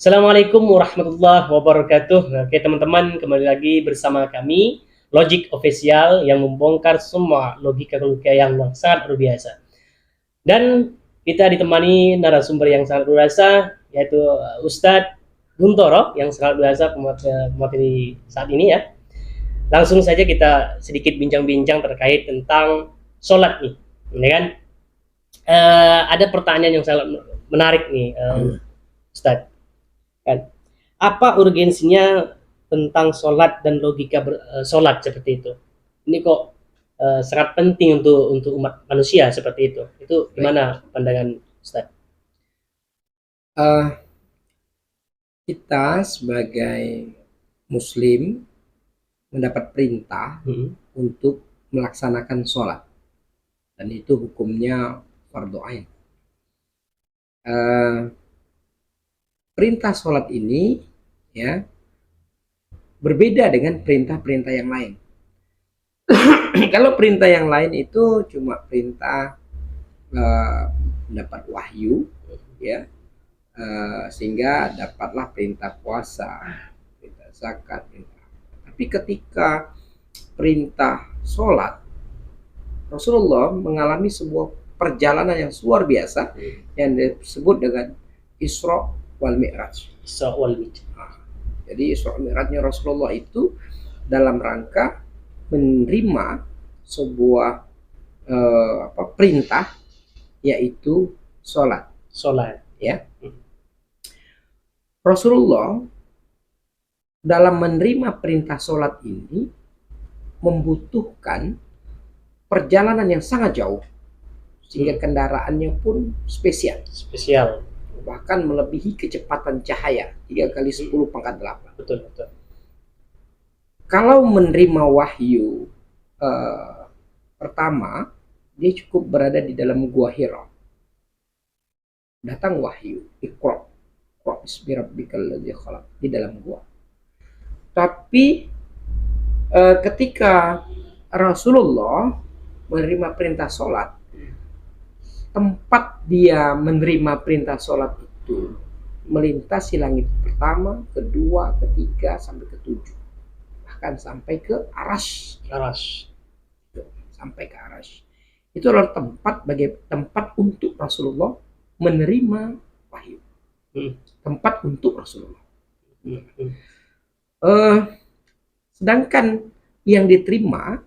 Assalamualaikum warahmatullahi wabarakatuh. Oke teman-teman, kembali lagi bersama kami Logic Official yang membongkar semua logika-logika yang sangat luar biasa. Dan kita ditemani narasumber yang sangat luar biasa, yaitu Ustadz Guntoro yang sangat luar biasa pemateri saat ini ya. Langsung saja kita sedikit bincang-bincang terkait tentang sholat nih, ya kan? Ada pertanyaan yang sangat menarik nih, Ustadz. Kan? Apa urgensinya tentang sholat dan logika sholat seperti itu? Ini kok sangat penting untuk umat manusia seperti itu. Itu gimana pandangan Ustaz? Kita sebagai Muslim mendapat perintah untuk melaksanakan sholat, dan itu hukumnya fardu ain. Perintah sholat ini ya berbeda dengan perintah-perintah yang lain. Kalau perintah yang lain itu cuma perintah mendapat wahyu, ya, sehingga dapatlah perintah puasa, perintah zakat, perintah. Tapi ketika perintah sholat, Rasulullah mengalami sebuah perjalanan yang luar biasa yang disebut dengan Isra wal Mi'raj. Isra wal Mi'raj. Jadi Isra wal Mi'rajnya Rasulullah itu dalam rangka menerima sebuah perintah, yaitu sholat. Ya. Rasulullah dalam menerima perintah sholat ini membutuhkan perjalanan yang sangat jauh, sehingga kendaraannya pun spesial, bahkan melebihi kecepatan cahaya 3 kali 10 pangkat 8. Betul. Kalau menerima wahyu pertama, dia cukup berada di dalam gua Hira. Datang wahyu, Iqra bismi rabbikal ladzi khalaq, di dalam gua. Tapi ketika Rasulullah menerima perintah sholat, tempat dia menerima perintah sholat itu melintasi langit pertama, kedua, ketiga, sampai ketujuh, bahkan sampai ke Arasy. Sampai ke Arasy. Itu adalah tempat untuk Rasulullah menerima wahyu. Tempat untuk Rasulullah. Sedangkan yang diterima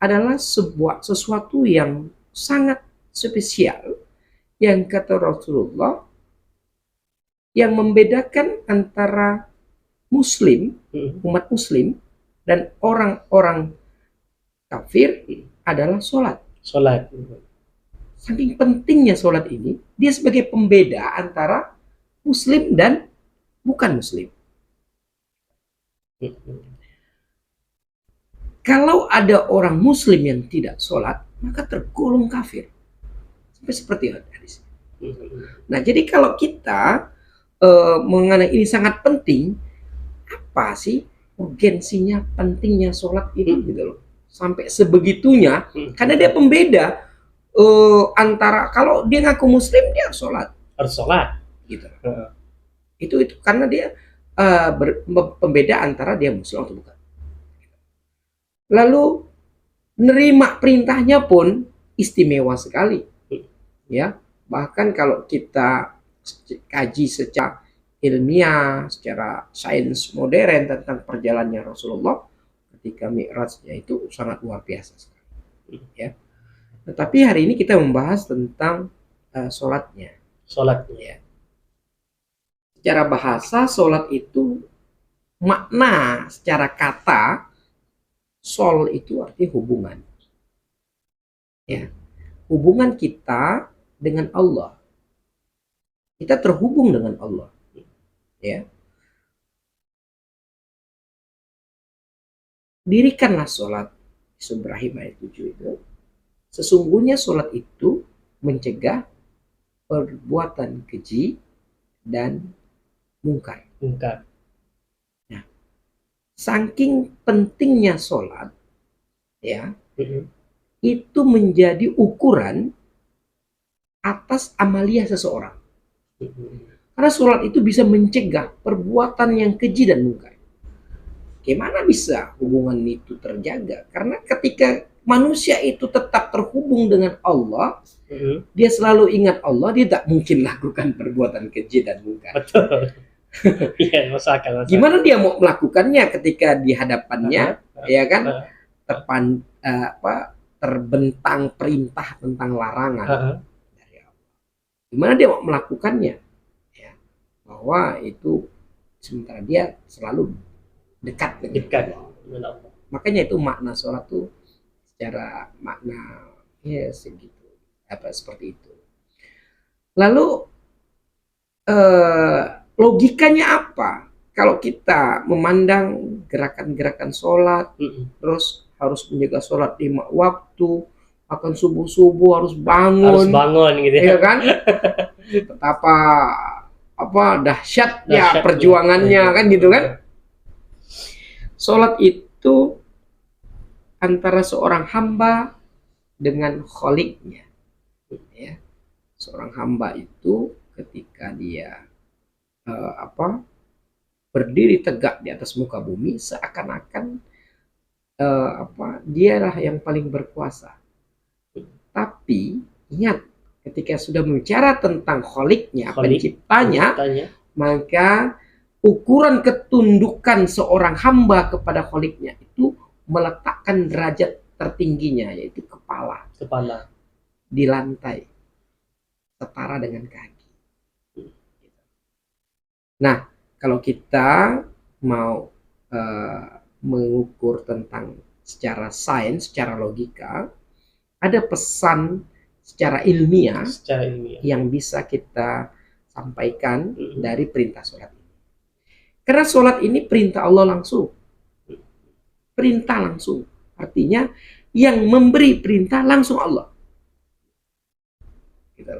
adalah sesuatu yang sangat spesial, yang kata Rasulullah, yang membedakan antara Muslim, umat Muslim, dan orang-orang kafir adalah sholat. Saking pentingnya sholat ini, dia sebagai pembeda antara Muslim dan bukan Muslim. Kalau ada orang Muslim yang tidak sholat, maka tergolong kafir. Sampai seperti hadis. Nah, jadi kalau kita mengenai ini sangat penting, apa sih urgensinya, pentingnya sholat ini gitu loh, sampai sebegitunya, karena dia pembeda antara, kalau dia ngaku Muslim dia harus sholat gitu. Itu karena dia pembeda antara dia Muslim atau bukan. Lalu menerima perintahnya pun istimewa sekali, ya. Bahkan kalau kita kaji secara ilmiah, secara sains modern tentang perjalanannya Rasulullah ketika Mi'rajnya itu sangat luar biasa sekali, ya. Tetapi hari ini kita membahas tentang sholatnya. Ya. Secara bahasa, sholat itu makna secara kata, sol itu artinya hubungan. Ya. Hubungan kita dengan Allah. Kita terhubung dengan Allah. Ya. Dirikanlah sholat. Ibrahim ayat 7 itu. Sesungguhnya sholat itu mencegah perbuatan keji dan mungkar. Nah, saking pentingnya sholat, ya, itu menjadi ukuran atas amalia seseorang. Karena sholat itu bisa mencegah perbuatan yang keji dan mungkar. Gimana bisa hubungan itu terjaga? Karena ketika manusia itu tetap terhubung dengan Allah, dia selalu ingat Allah, dia tak mungkin lakukan perbuatan keji dan mungkar. Betul. Iya, masuk akal. Gimana dia mau melakukannya ketika di hadapannya, ya kan, terbentang perintah tentang larangan dari Allah. Gimana dia mau melakukannya? Ya, bahwa itu sementara dia selalu dekat dengan Allah. Makanya itu makna sholat tuh secara makna ya segitu, seperti itu. Lalu logikanya apa? Kalau kita memandang gerakan-gerakan sholat, terus harus menjaga sholat 5 waktu, akan subuh-subuh harus bangun gitu ya kan? Betapa dahsyatnya perjuangannya kan gitu kan? Sholat itu antara seorang hamba dengan kholiknya. Ya. Seorang hamba itu ketika dia berdiri tegak di atas muka bumi, seakan-akan dialah yang paling berkuasa. Tapi ingat, ketika sudah bicara tentang kholiknya, penciptanya, maka ukuran ketundukan seorang hamba kepada kholiknya itu meletakkan derajat tertingginya, yaitu kepala di lantai setara dengan kaki. Nah, kalau kita mau mengukur tentang secara sains, secara logika, ada pesan secara ilmiah yang bisa kita sampaikan dari perintah sholat ini. Karena sholat ini perintah Allah langsung. Perintah langsung. Artinya yang memberi perintah langsung Allah. Gitu.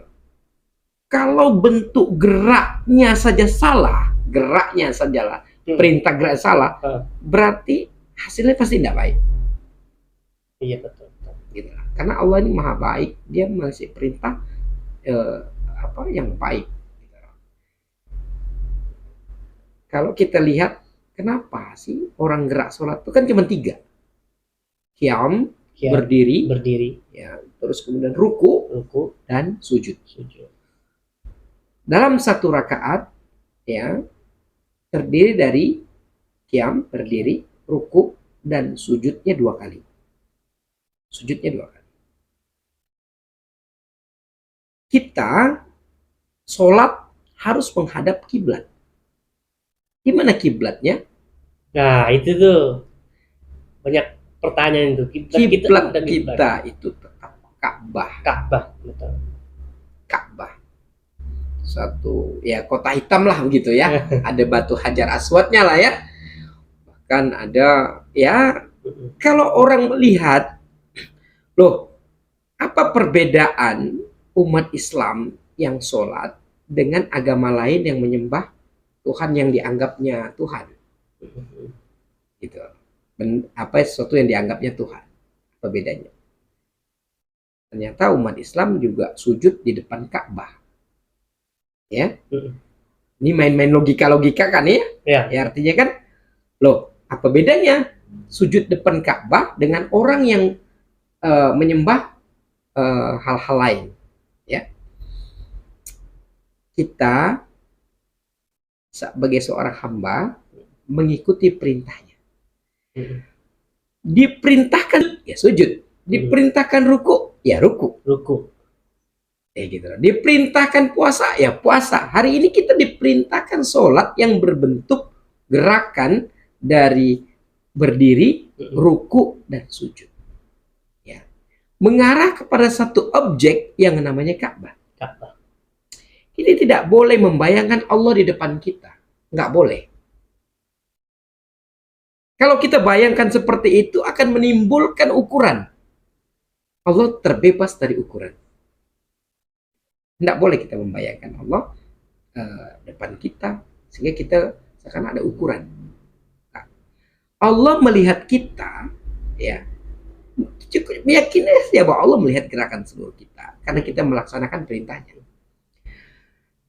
Kalau bentuk geraknya saja salah, perintah gerak salah, berarti hasilnya pasti tidak baik. Iya, betul. Gitu. Karena Allah ini maha baik, dia masih perintah yang baik. Gitu. Kalau kita lihat, kenapa sih orang gerak sholat itu kan cuma 3. Qiyam, berdiri, ya, terus kemudian ruku dan sujud. Dalam satu rakaat, ya, terdiri dari qiyam, berdiri, ruku, dan sujudnya 2 kali. Kita sholat harus menghadap kiblat. Di mana kiblatnya? Nah, itu tuh banyak pertanyaan itu. Kiblat kita itu tetap Ka'bah. Betul. Ka'bah. Satu ya kota hitam lah begitu ya. Ada batu Hajar Aswadnya lah ya. Bahkan ada ya, kalau orang melihat, loh, apa perbedaan umat Islam yang sholat dengan agama lain yang menyembah Tuhan yang dianggapnya Tuhan? Gitu. Apa sesuatu yang dianggapnya Tuhan? Apa bedanya? Ternyata umat Islam juga sujud di depan Ka'bah. Ya. Ini main-main logika kan ya? Ya, artinya kan, loh, apa bedanya sujud depan Ka'bah dengan orang yang menyembah hal-hal lain? Ya. Kita sebagai seorang hamba mengikuti perintahnya. Diperintahkan ya sujud, diperintahkan ruku ya ruku. Gitu. Diperintahkan puasa ya puasa. Hari ini kita diperintahkan sholat yang berbentuk gerakan dari berdiri, ruku, dan sujud. Ya. Mengarah kepada satu objek yang namanya Ka'bah. Kita tidak boleh membayangkan Allah di depan kita. Nggak boleh. Kalau kita bayangkan seperti itu akan menimbulkan ukuran. Allah terbebas dari ukuran. Tidak boleh kita membayangkan Allah depan kita sehingga kita seakan ada ukuran. Nah, Allah melihat kita, ya, cukup meyakini saja bahwa Allah melihat gerakan seluruh kita karena kita melaksanakan perintahnya.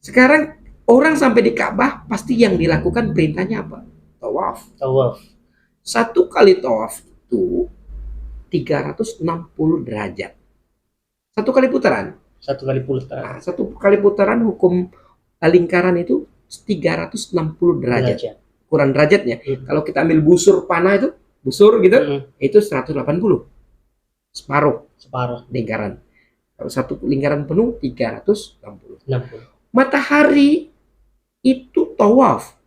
Sekarang Orang sampai di Ka'bah pasti yang dilakukan perintahnya apa? Tawaf. Tawaf. Satu kali tawaf itu 360 derajat. Satu kali putaran. Satu kali putaran. Nah, satu kali putaran hukum lingkaran itu 360 derajat. Ukuran derajatnya. Kalau kita ambil busur panah itu, busur gitu, itu 180. Separuh lingkaran. Kalau satu lingkaran penuh 360. 60. Matahari itu tawaf.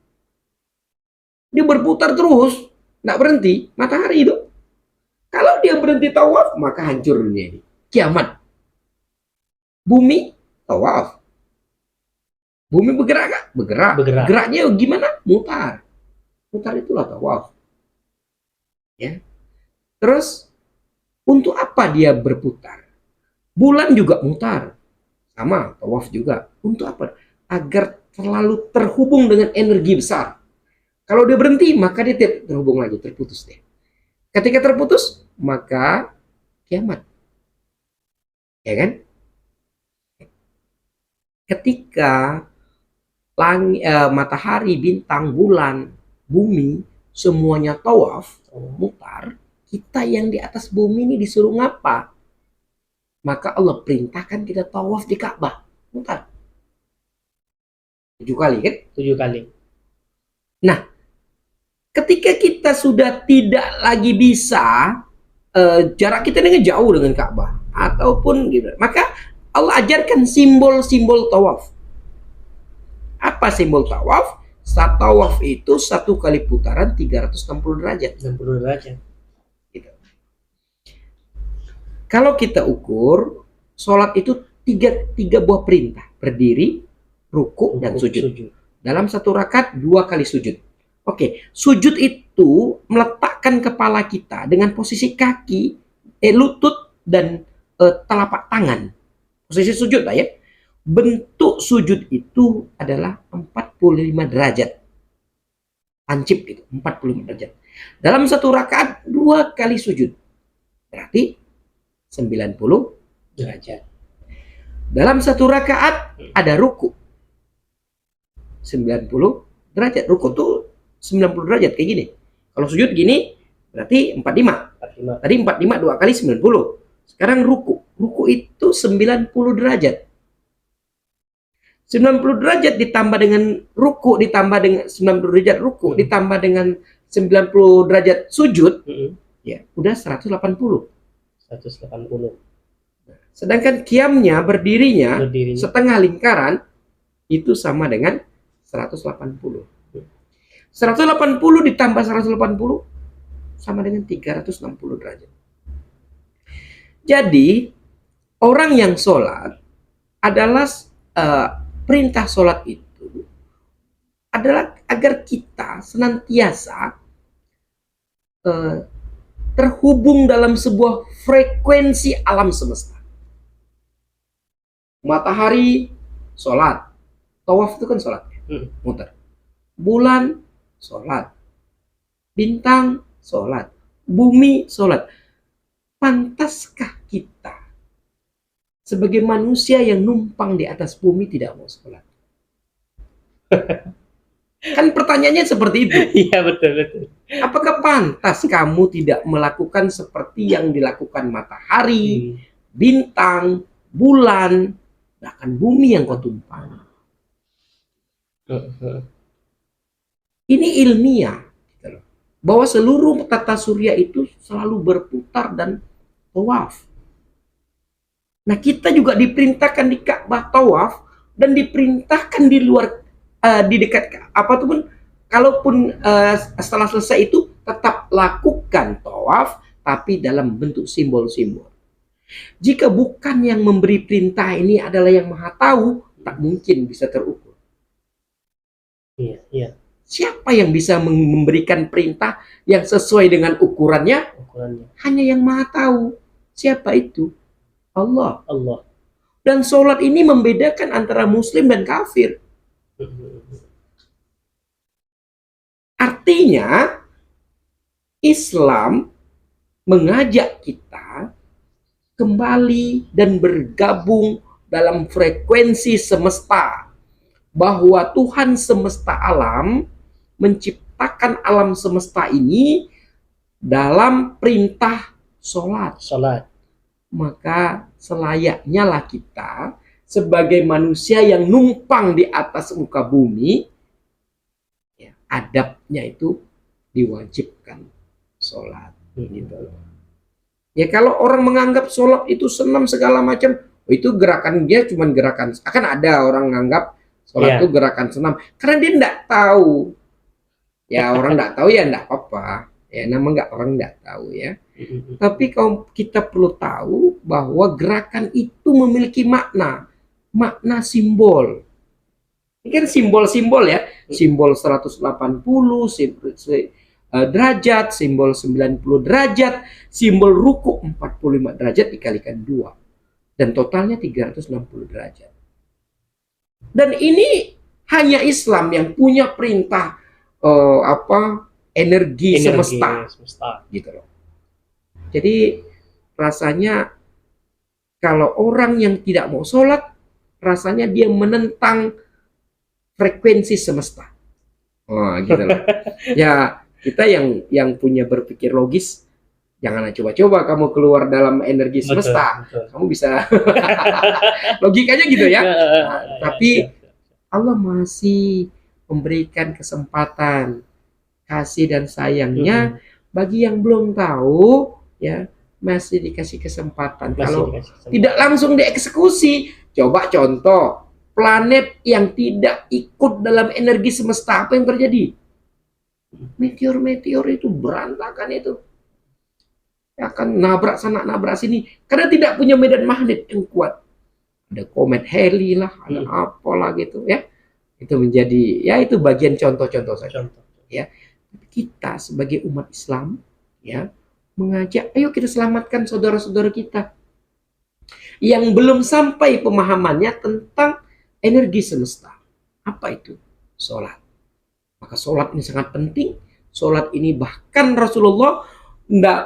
Dia berputar terus, nggak berhenti. Matahari itu. Kalau dia berhenti tawaf, maka hancur dunia ini. Kiamat. Bumi tawaf. Bumi bergerak nggak? Bergerak. Geraknya gimana? Mutar. Mutar itulah tawaf. Ya. Terus untuk apa dia berputar? Bulan juga mutar. Sama, tawaf juga. Untuk apa? Agar terlalu terhubung dengan energi besar. Kalau dia berhenti, maka dia tidak terhubung lagi, terputus deh. Ketika terputus, maka kiamat. Ya kan? Ketika matahari, bintang, bulan, bumi, semuanya tawaf, mutar, kita yang di atas bumi ini disuruh ngapa? Maka Allah perintahkan kita tawaf di Ka'bah, mutar. 7 kali kan? 7 kali. Nah, ketika kita sudah tidak lagi bisa, jarak kita dengan jauh dengan Ka'bah, ataupun gitu, maka Allah ajarkan simbol-simbol tawaf. Apa simbol tawaf? Satu tawaf itu satu kali putaran 360 derajat. 60 derajat. Gitu. Kalau kita ukur, sholat itu tiga buah perintah. Berdiri, ruku, dan sujud. Dalam satu rakaat 2 kali sujud. Oke, sujud itu meletakkan kepala kita dengan posisi kaki, lutut, dan telapak tangan. Posisi sujud lah ya. Bentuk sujud itu adalah 45 derajat. Tancip gitu, 45 derajat. Dalam satu rakaat 2 kali sujud. Berarti 90 derajat. Dalam satu rakaat ada ruku. 90 derajat. Ruku tuh 90 derajat kayak gini. Kalau sujud gini berarti 45. Tadi 45 2 kali 90. Sekarang ruku. Ruku itu 90 derajat. 90 derajat ditambah dengan ruku, ditambah dengan 90 derajat ruku, ditambah dengan 90 derajat sujud, ya udah 180. 180. Sedangkan qiyamnya, berdirinya setengah lingkaran itu sama dengan 180. 180 ditambah 180 sama dengan 360 derajat. Jadi orang yang sholat adalah perintah sholat itu adalah agar kita senantiasa terhubung dalam sebuah frekuensi alam semesta. Matahari sholat, tawaf itu kan sholat, muter. Bulan sholat, bintang sholat, bumi sholat. Pantaskah kita sebagai manusia yang numpang di atas bumi tidak mau sholat? Kan pertanyaannya seperti itu. Iya, betul. Apakah pantas kamu tidak melakukan seperti yang dilakukan matahari, bintang, bulan, bahkan bumi yang kau tumpang? Ini ilmiah, bahwa seluruh tata surya itu selalu berputar dan tawaf. Nah, kita juga diperintahkan di Ka'bah tawaf, dan diperintahkan di luar, di dekat apapun, kalaupun setelah selesai itu tetap lakukan tawaf, tapi dalam bentuk simbol-simbol. Jika bukan yang memberi perintah ini adalah yang Maha Tahu, tak mungkin bisa terukur. Iya. Siapa yang bisa memberikan perintah yang sesuai dengan ukurannya? Hanya yang Maha Tahu. Siapa itu? Allah. Dan sholat ini membedakan antara muslim dan kafir. Artinya, Islam mengajak kita kembali dan bergabung dalam frekuensi semesta. bahwa Tuhan semesta alam menciptakan alam semesta ini dalam perintah sholat. Sholat. Maka selayaknya lah kita sebagai manusia yang numpang di atas muka bumi, ya, adabnya itu diwajibkan sholat. Gitu. Ya kalau orang menganggap sholat itu senam segala macam, itu gerakan dia cuma gerakan. Akan ada orang menganggap sholat itu gerakan senam karena dia tidak tahu. Ya orang tidak tahu ya tidak apa-apa. Ya nama orang tidak tahu ya. Tapi kalau kita perlu tahu bahwa gerakan itu memiliki makna simbol. Ini kan simbol-simbol ya, simbol 180, derajat, simbol 90 derajat, simbol ruku 45 derajat dikalikan 2. Dan totalnya 360 derajat. Dan ini hanya Islam yang punya perintah energi semesta. Gitu loh. Jadi rasanya kalau orang yang tidak mau sholat, rasanya dia menentang frekuensi semesta. Oh, gitu loh. Ya, kita yang punya berpikir logis, jangan coba-coba kamu keluar dalam energi semesta. Betul. Kamu bisa logikanya gitu ya. Tapi Allah masih memberikan kesempatan, kasih dan sayangnya bagi yang belum tahu, ya masih dikasih kesempatan. Kalau tidak langsung dieksekusi, coba contoh planet yang tidak ikut dalam energi semesta, apa yang terjadi? Meteor itu berantakan itu. Akan nabrak sana, nabrak sini. Karena tidak punya medan magnet yang kuat. Ada komet Halley lah, ada apalah gitu ya. Itu menjadi, ya itu bagian contoh-contoh saja. Ya. Kita sebagai umat Islam, ya, mengajak, ayo kita selamatkan saudara-saudara kita yang belum sampai pemahamannya tentang energi semesta. Apa itu? Sholat. Maka sholat ini sangat penting. Sholat ini bahkan Rasulullah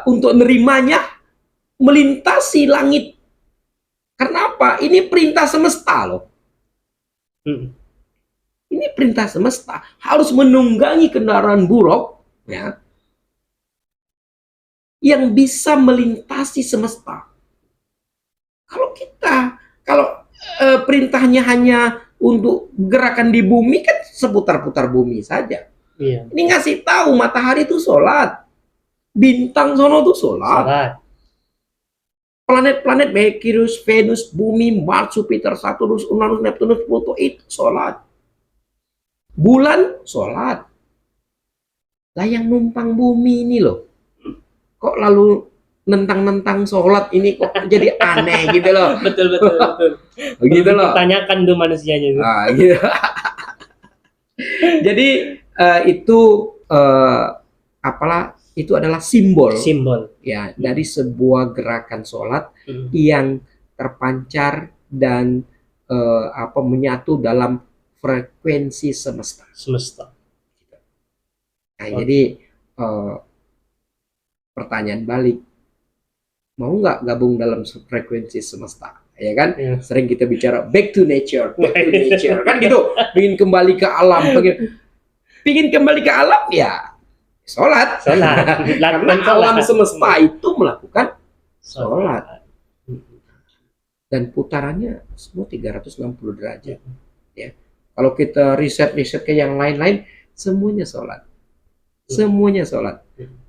untuk nerimanya melintasi langit. Karena apa? Ini perintah semesta loh. Ini perintah semesta. Harus menunggangi kendaraan buruk, ya, yang bisa melintasi semesta. Kalau perintahnya hanya untuk gerakan di bumi, kan seputar-putar bumi saja. Iya. Ini ngasih tahu matahari itu sholat, bintang sono itu sholat. Planet-planet Merkurius, Venus, Bumi, Mars, Jupiter, Saturnus, Uranus, Neptunus, Pluto itu sholat. Bulan sholat. Lah yang numpang bumi ini loh, kok lalu nentang-nentang sholat ini kok jadi aneh gitu loh. Betul. Gitu loh. Tanyakan tuh manusianya. Gitu. Jadi itu itu adalah simbol ya dari sebuah gerakan sholat yang terpancar dan menyatu dalam frekuensi semesta. Nah, jadi pertanyaan balik, mau nggak gabung dalam frekuensi semesta? Ya kan? Sering kita bicara back to nature, kan gitu. Pengen kembali ke alam, pengen kembali ke alam ya sholat. Karena alam semesta itu melakukan sholat. Dan putarannya semua 360 derajat. Ya. Kalau kita riset ke yang lain-lain, semuanya sholat.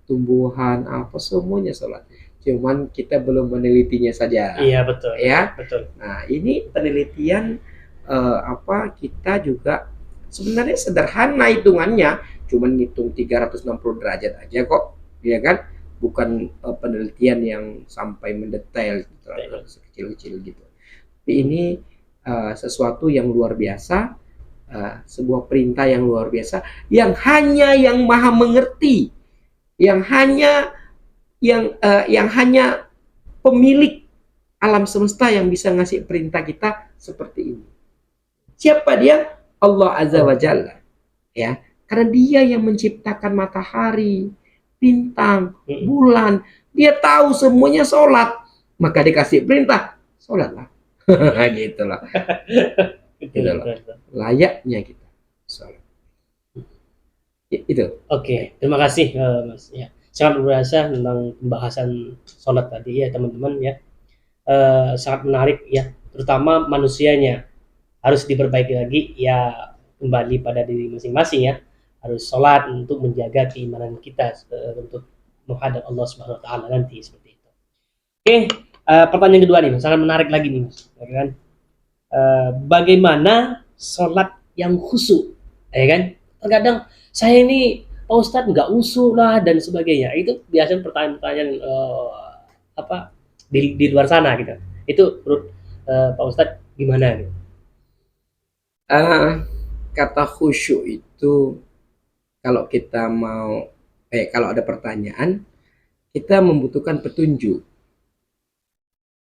Tumbuhan apa semuanya sholat. Cuman kita belum menelitinya saja. Iya, betul. Ya, betul. Nah, ini penelitian kita juga sebenarnya sederhana hitungannya, cuman ngitung 360 derajat aja kok, ya kan? Bukan penelitian yang sampai mendetail sekecil-kecil gitu. Tapi ini sesuatu yang luar biasa, sebuah perintah yang luar biasa, yang hanya yang maha mengerti, yang hanya pemilik alam semesta yang bisa ngasih perintah kita seperti ini. Siapa dia? Allah Azza wa Jalla. Ya, karena dia yang menciptakan matahari, bintang, bulan. Dia tahu semuanya sholat. Maka dikasih perintah, sholatlah. Gitulah. Betul, Gitu loh. betul. Layaknya kita sholat. Itu. Oke, terima kasih Mas. Ya, sangat berasa tentang pembahasan sholat tadi ya teman-teman ya. Sangat menarik ya, terutama manusianya harus diperbaiki lagi ya, kembali pada diri masing-masing ya. Harus sholat untuk menjaga keimanan kita untuk menghadap Allah Subhanahu Wa Taala nanti seperti itu. Oke, pertanyaan kedua nih, sangat menarik lagi nih, Mas. Ya kan? Bagaimana sholat yang khusyuk, ya kan? Terkadang saya ini Pak Ustadz nggak khusyuk lah dan sebagainya. Itu biasanya pertanyaan-pertanyaan apa di luar sana gitu. Itu menurut Pak Ustadz gimana gitu? Ah, kata khusyuk itu kalau kita mau kalau ada pertanyaan, kita membutuhkan petunjuk.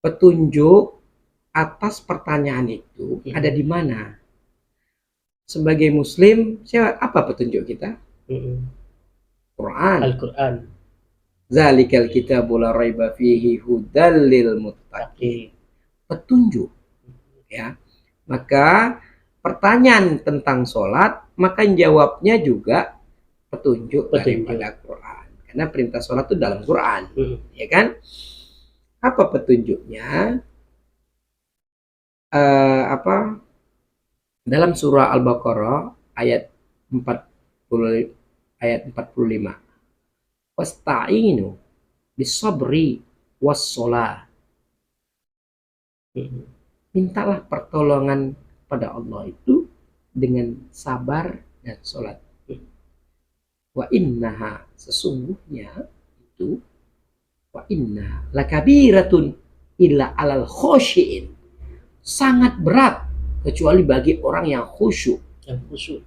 Petunjuk atas pertanyaan itu ada di mana? Sebagai Muslim, apa petunjuk kita? Quran. Al-Quran. Zalikal kitabul la raiba fihi hudal lil muttaqin. Petunjuk. Ya. Maka pertanyaan tentang sholat, maka jawabnya juga petunjuk daripada Quran. Karena perintah sholat itu dalam Quran, ya kan? Apa petunjuknya? Dalam surah Al-Baqarah ayat 40 ayat 45. Wasta'inu bisabri wassalah. Mintalah pertolongan pada Allah itu dengan sabar dan sholat. Wa innaha, sesungguhnya itu, wa inna lakabiratun illa alal khosyiin, sangat berat kecuali bagi orang yang khusyuk. Yang khusyuk.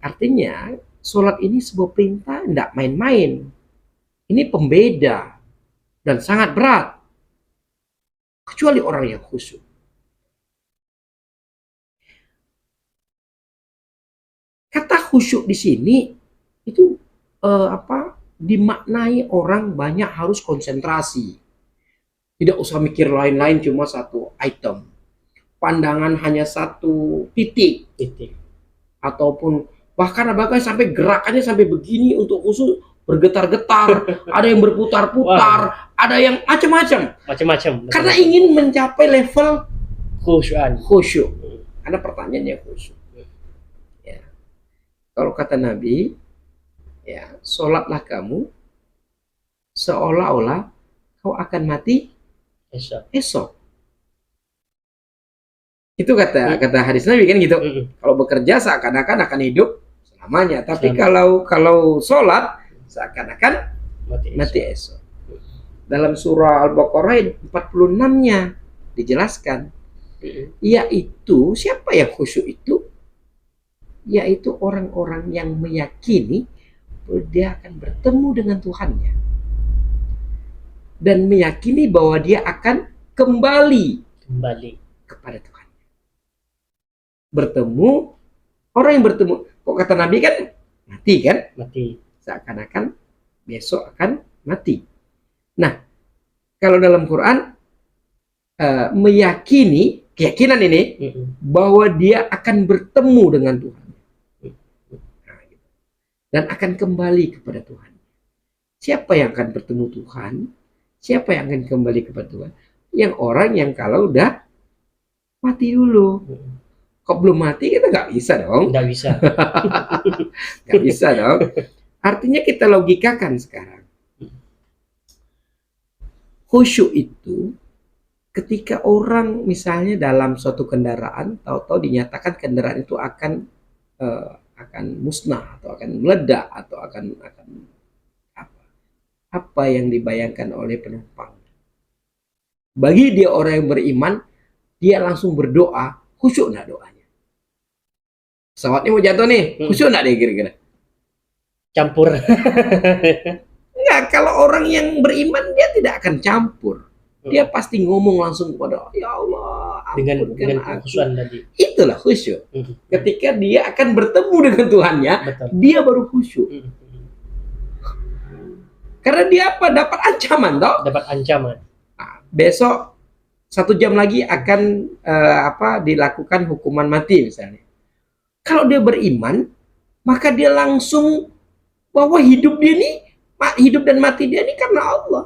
Artinya sholat ini sebuah perintah, tidak main-main. Ini pembeda dan sangat berat kecuali orang yang khusyuk. Kata khusyuk di sini itu dimaknai orang banyak harus konsentrasi. Tidak usah mikir lain-lain, cuma satu item. Pandangan hanya satu titik. Ataupun bahkan sampai gerakannya sampai begini untuk khusyuk, bergetar-getar, ada yang berputar-putar, ada yang macam-macam. Karena ingin mencapai level khusyuk. Karena pertanyaannya khusyuk. Ya. Kalau kata Nabi, ya, sholatlah kamu seolah-olah kau akan mati esok. Itu kata hadis Nabi kan gitu. Kalau bekerja seakan-akan akan hidup selamanya, tapi kalau sholat seakan-akan mati esok. Dalam surah Al-Baqarah 46-nya dijelaskan, yaitu siapa yang khusyuk itu? Yaitu orang-orang yang meyakini bahwa dia akan bertemu dengan Tuhannya dan meyakini bahwa dia akan kembali kepada Tuhan. Bertemu, orang yang bertemu, kok kata Nabi kan mati kan? Mati. Seakan-akan besok akan mati. Nah, kalau dalam Quran meyakini, keyakinan ini bahwa dia akan bertemu dengan Tuhan dan akan kembali kepada Tuhan. Siapa yang akan bertemu Tuhan? Siapa yang akan kembali kepada Tuhan? Yang orang yang kalau udah mati dulu. Kok belum mati kita nggak bisa dong. Nggak bisa. Nggak bisa dong. Artinya kita logikakan sekarang. Khusyuk itu ketika orang misalnya dalam suatu kendaraan, tahu-tahu dinyatakan kendaraan itu akan musnah atau akan meledak atau akan apa yang dibayangkan oleh penumpang. Bagi dia orang yang beriman, dia langsung berdoa, khusyuk nggak doanya? Pesawatnya mau jatuh nih, khusyuk nggak deh kira-kira? Campur. Enggak, kalau orang yang beriman dia tidak akan campur. Dia pasti ngomong langsung kepada ya Allah, dengan kekhusyuan tadi. Itulah khusyuk. Ketika dia akan bertemu dengan Tuhannya, dia baru khusyuk. Karena dia apa? Dapat ancaman toh? Dapat ancaman. Nah, besok 1 jam lagi akan dilakukan hukuman mati misalnya. Kalau dia beriman, maka dia langsung bahwa hidup dan mati dia ini karena Allah.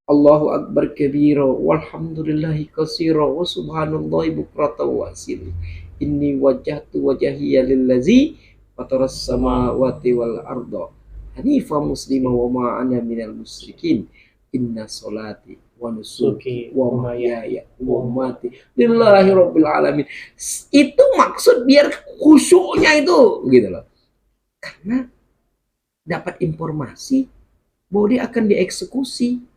Allahu akbar kabira walhamdulillahi katsira wa subhanallahi bukratan wa asila. Inni wajjahtu wajhiya lillazi fataras samawati wal arda hanifa muslima wa ma ana minal musyrikin. Inna sholati wa nusuki wa mahyaya wa mati lillahi rabbil alamin. Itu maksud biar khusyuknya itu gitu loh. Karena dapat informasi bahwa dia akan dieksekusi.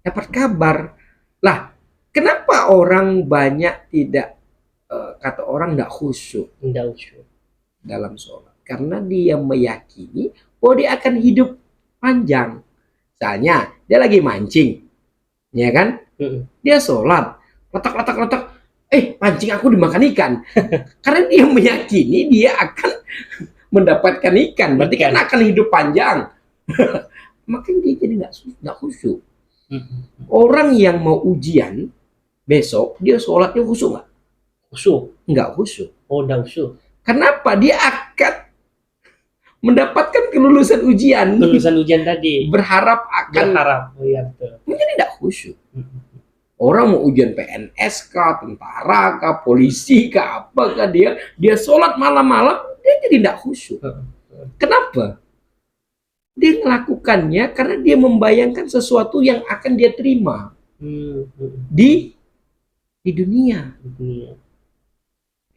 Dapat kabar. Lah, kenapa orang banyak tidak kata orang tidak khusyuk dalam sholat? Karena dia meyakini bahwa dia akan hidup panjang. Misalnya, dia lagi mancing, ya kan? Dia sholat, letak, pancing aku dimakan ikan. Karena dia meyakini dia akan mendapatkan ikan, berarti kan akan hidup panjang. Makanya dia jadi nggak khusyuk. Orang yang mau ujian besok, dia sholatnya khusyuk nggak? Khusyuk? Nggak khusyuk. Oh, nggak khusyuk. Kenapa? Dia akan mendapatkan kelulusan ujian. Kelulusan ujian tadi. Berharap. Oh iya betul. Menjadi nggak khusyuk. Orang mau ujian PNS kah, tentara kah, polisi kah, apa kah, dia sholat malam-malam, dia jadi nggak khusyuk. Kenapa? Dia melakukannya karena dia membayangkan sesuatu yang akan dia terima di dunia.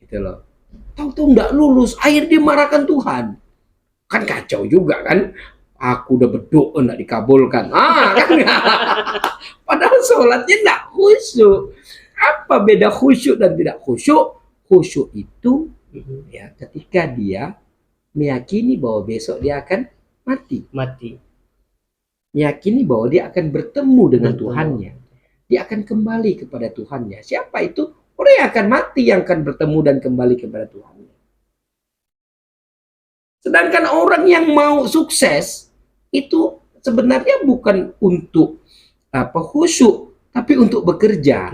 Gitu loh. Tahu-tahu nggak lulus, akhirnya dia marahkan Tuhan. Kan kacau juga kan? Aku udah berdoa nggak dikabulkan. Kan? Padahal sholatnya nggak khusyuk. Apa beda khusyuk dan tidak khusyuk? Khusyuk itu ya ketika dia meyakini bahwa besok dia akan mati. Meyakini bahwa dia akan bertemu dengan Tuhannya. Dia akan kembali kepada Tuhannya. Siapa itu? Orang yang akan mati yang akan bertemu dan kembali kepada Tuhannya. Sedangkan orang yang mau sukses itu sebenarnya bukan untuk khusyuk, tapi untuk bekerja.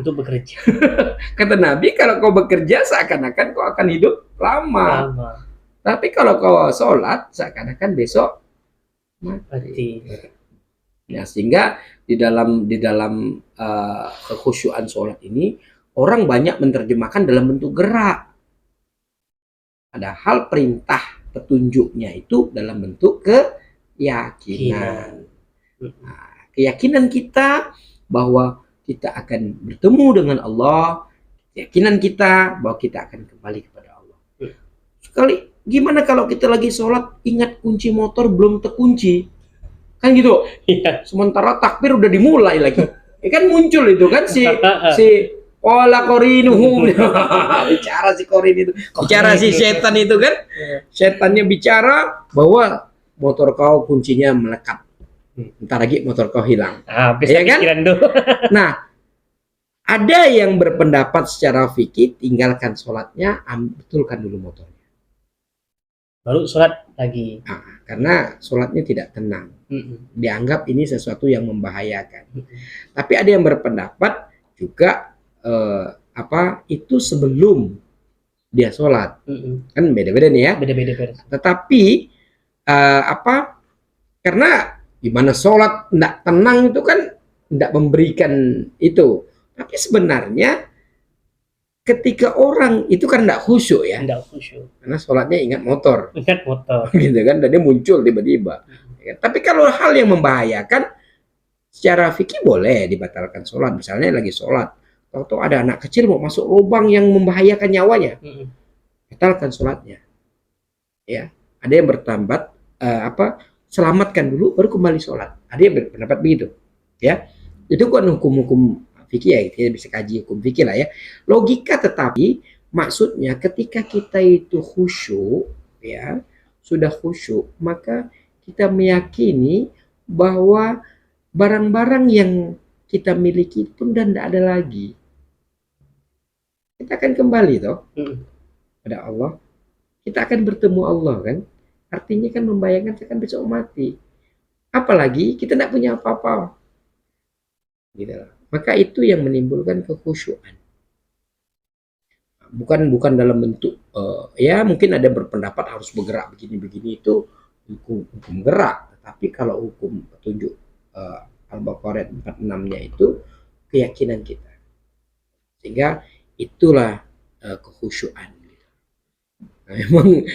Kata Nabi, kalau kau bekerja seakan-akan kau akan hidup lama. Tapi kalau kau sholat seakan-akan besok mati. Ya, sehingga di dalam kekhusyuan sholat ini orang banyak menerjemahkan dalam bentuk gerak. Padahal perintah petunjuknya itu dalam bentuk keyakinan. Nah, keyakinan kita bahwa kita akan bertemu dengan Allah, keyakinan kita bahwa kita akan kembali kepada Allah. Sekali, gimana kalau kita lagi sholat ingat kunci motor belum terkunci? Kan gitu. Sementara takbir udah dimulai lagi. Kan muncul itu kan si Qala qorinuhu. Bicara si korin itu. Bicara si setan itu kan. Setannya bicara bahwa motor kau kuncinya melekat. Entar lagi motor kau hilang. Ya kan? Nah, ada yang berpendapat secara fikih tinggalkan sholatnya, betulkan dulu motornya. Baru sholat lagi. Karena sholatnya tidak tenang. Dianggap ini sesuatu yang membahayakan. Tapi ada yang berpendapat juga itu sebelum dia sholat. Kan beda-beda nih ya. Beda-beda. Tetapi karena gimana sholat tidak tenang itu kan tidak memberikan itu. Tapi sebenarnya ketika orang itu kan tidak khusyuk ya. Tidak khusyuk. Karena sholatnya ingat motor. Gitu kan, dan dia muncul tiba-tiba. Tapi kalau hal yang membahayakan secara fikih boleh dibatalkan sholat. Misalnya lagi sholat, atau ada anak kecil mau masuk lubang yang membahayakan nyawanya, batalkan sholatnya. Ya, ada yang bertambat selamatkan dulu baru kembali sholat. Ada yang berpendapat begitu. Ya, itu kan hukum-hukum fikih ya, kita bisa kaji hukum fikih lah ya. Logika, tetapi maksudnya ketika kita itu khusyuk, ya sudah khusyuk, maka kita meyakini bahwa barang-barang yang kita miliki pun dan tidak ada lagi. Kita akan kembali toh pada Allah. Kita akan bertemu Allah kan. Artinya kan membayangkan kita akan besok mati. Apalagi kita tidak punya apa-apa. gitu loh. Maka itu yang menimbulkan kekhusyuan. Bukan dalam bentuk ya mungkin ada berpendapat harus bergerak begini-begini, itu hukum gerak. Tapi kalau hukum petunjuk Al-Baqarah 46-nya itu keyakinan kita, sehingga itulah kekhusyuan. Nah, memang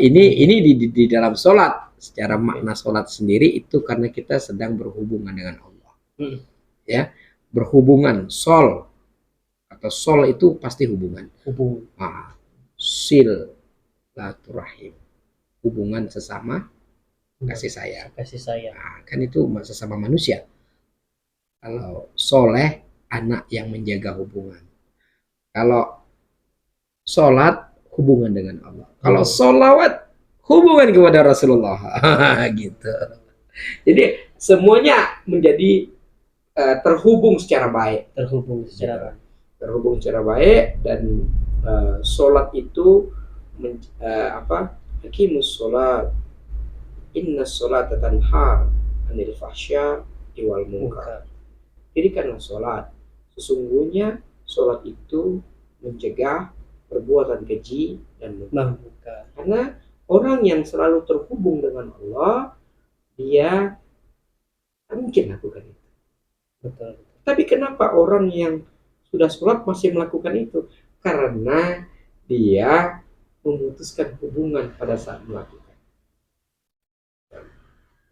ini di dalam sholat, secara makna sholat sendiri itu karena kita sedang berhubungan dengan Allah, ya, berhubungan. Sol atau sol itu pasti hubungan. Sil laturahim, hubungan sesama kasih sayang. Nah, kan itu sesama manusia. Kalau soleh, anak yang menjaga hubungan. Kalau sholat, hubungan dengan Allah. Kalau sholawat, hubungan kepada Rasulullah. Gitu. Jadi semuanya menjadi terhubung secara baik. Terhubung secara baik. Dan sholat itu hakimus sholat, inna sholata tanha anil fahsya wal munkar. Dirikanlah sholat, sesungguhnya sholat itu mencegah perbuatan keji dan munkar. Karena orang yang selalu terhubung dengan Allah, dia mungkin lakukan itu. Betul. Tapi kenapa orang yang sudah sholat masih melakukan itu? Karena dia memutuskan hubungan pada saat melakukan.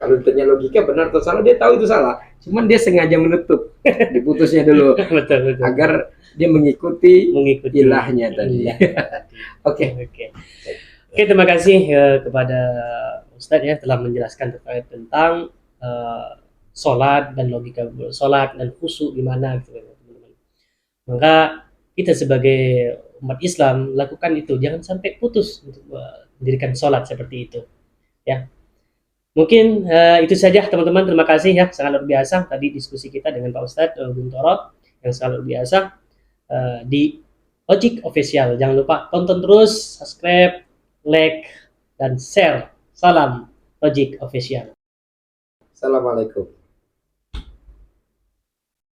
Kalau ditanya logika benar atau salah, dia tahu itu salah. Cuman dia sengaja menutup, diputusnya dulu, betul. Agar dia mengikuti ilahnya tadi. Oke, terima kasih kepada Ustadz ya telah menjelaskan terkait tentang sholat dan logika sholat dan khusyuk gimana gitu, teman-teman. Maka kita sebagai umat Islam lakukan itu, jangan sampai putus untuk mendirikan sholat seperti itu, ya. Mungkin itu saja teman-teman, terima kasih ya, sangat luar biasa tadi diskusi kita dengan Pak Ustadz Guntoro yang sangat luar biasa di Logic Official. Jangan lupa tonton terus, subscribe, like, dan share. Salam Logic Official. Assalamualaikum.